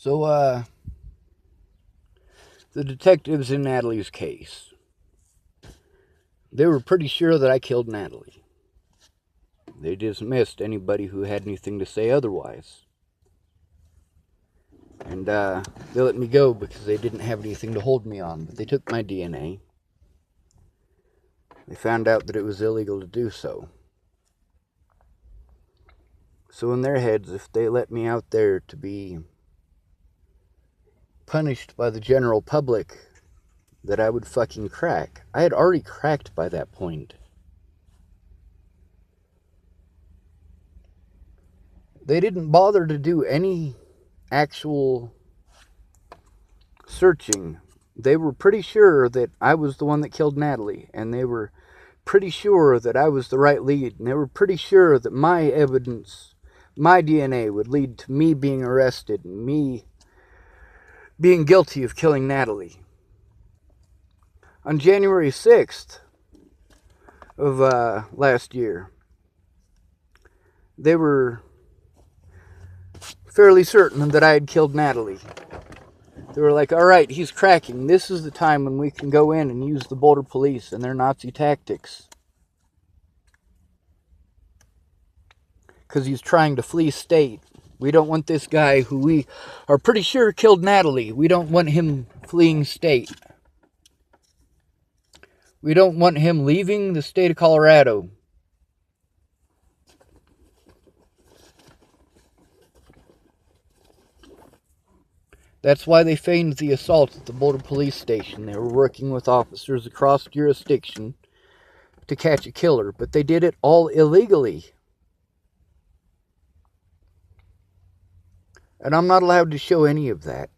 So, the detectives in Natalie's case, they were pretty sure that I killed Natalie. They dismissed anybody who had anything to say otherwise. And they let me go because they didn't have anything to hold me on. But they took my DNA. They found out that it was illegal to do so. So in their heads, if they let me out there to be punished by the general public, that I would fucking crack. I had already cracked by that point. They didn't bother to do any actual searching. They were pretty sure that I was the one that killed Natalie, and they were pretty sure that I was the right lead, and they were pretty sure that my evidence, my DNA, would lead to me being arrested and me being guilty of killing Natalie. On January 6th of last year, they were fairly certain that I had killed Natalie. They were like, all right, he's cracking. This is the time when we can go in and use the Boulder police and their Nazi tactics. Because he's trying to flee state. We don't want this guy who we are pretty sure killed Natalie. We don't want him fleeing state. We don't want him leaving the state of Colorado. That's why they feigned the assault at the Boulder police station. They were working with officers across jurisdiction to catch a killer, but they did it all illegally. And I'm not allowed to show any of that.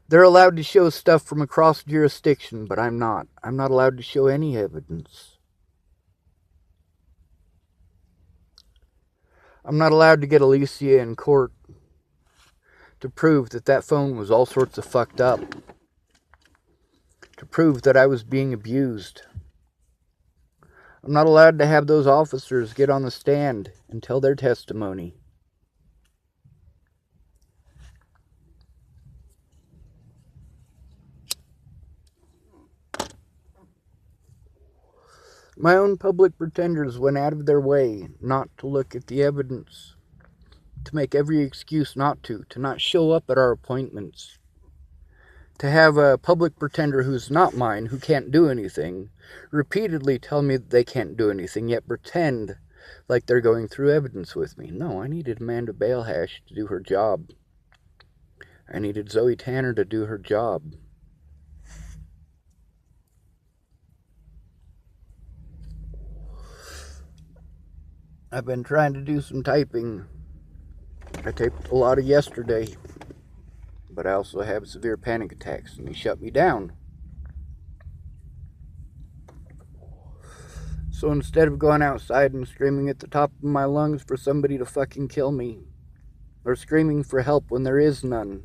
They're allowed to show stuff from across jurisdiction, but I'm not. I'm not allowed to show any evidence. I'm not allowed to get Alicia in court to prove that that phone was all sorts of fucked up. To prove that I was being abused. I'm not allowed to have those officers get on the stand and tell their testimony. My own public pretenders went out of their way not to look at the evidence, to make every excuse not to not show up at our appointments, to have a public pretender who's not mine, who can't do anything, repeatedly tell me that they can't do anything, yet pretend like they're going through evidence with me. No, I needed Amanda Balehash to do her job. I needed Zoe Tanner to do her job. I've been trying to do some typing. I typed a lot of yesterday, but I also have severe panic attacks, and they shut me down. So instead of going outside and screaming at the top of my lungs for somebody to fucking kill me, or screaming for help when there is none,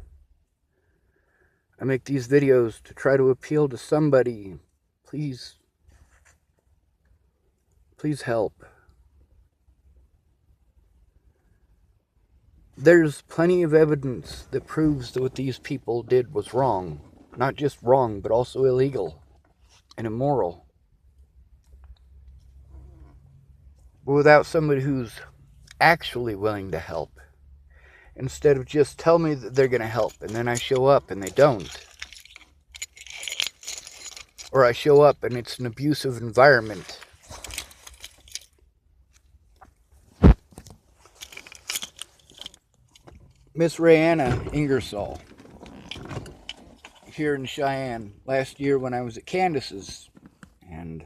I make these videos to try to appeal to somebody. Please help. There's plenty of evidence that proves that what these people did was wrong. Not just wrong, but also illegal and immoral. But without somebody who's actually willing to help, instead of just tell me that they're going to help, and then I show up and they don't. Or I show up and it's an abusive environment. Miss Rayanna Ingersoll, here in Cheyenne, last year when I was at Candace's, and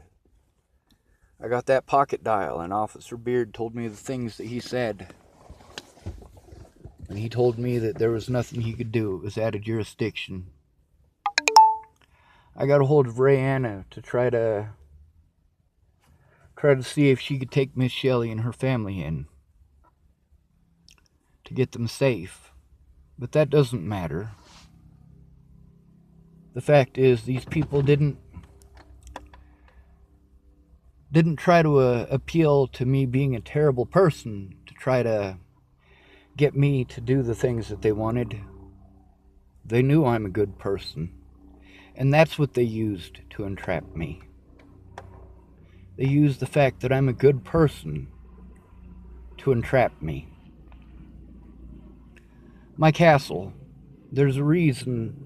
I got that pocket dial, and Officer Beard told me the things that he said. And he told me that there was nothing he could do. It was out of jurisdiction. I got a hold of Rayanna to try to see if she could take Miss Shelley and her family in to get them safe. But that doesn't matter. The fact is, these people didn't try to appeal to me being a terrible person, to try to get me to do the things that they wanted. They knew I'm a good person, and that's what they used to entrap me. They used the fact that I'm a good person to entrap me. My castle, there's a reason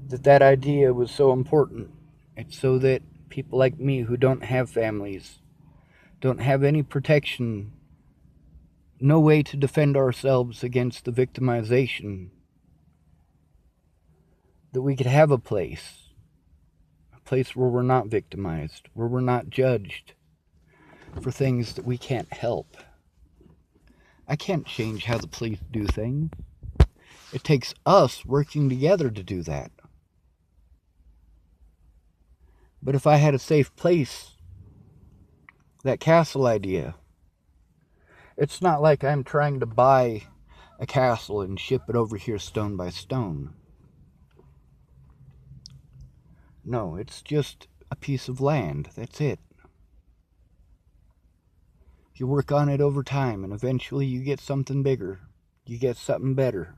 that idea was so important. It's so that people like me who don't have families, don't have any protection, no way to defend ourselves against the victimization, that we could have a place where we're not victimized, where we're not judged for things that we can't help. I can't change how the police do things. It takes us working together to do that. But if I had a safe place, that castle idea, it's not like I'm trying to buy a castle and ship it over here stone by stone. No, it's just a piece of land. That's it. You work on it over time, and eventually you get something bigger. You get something better.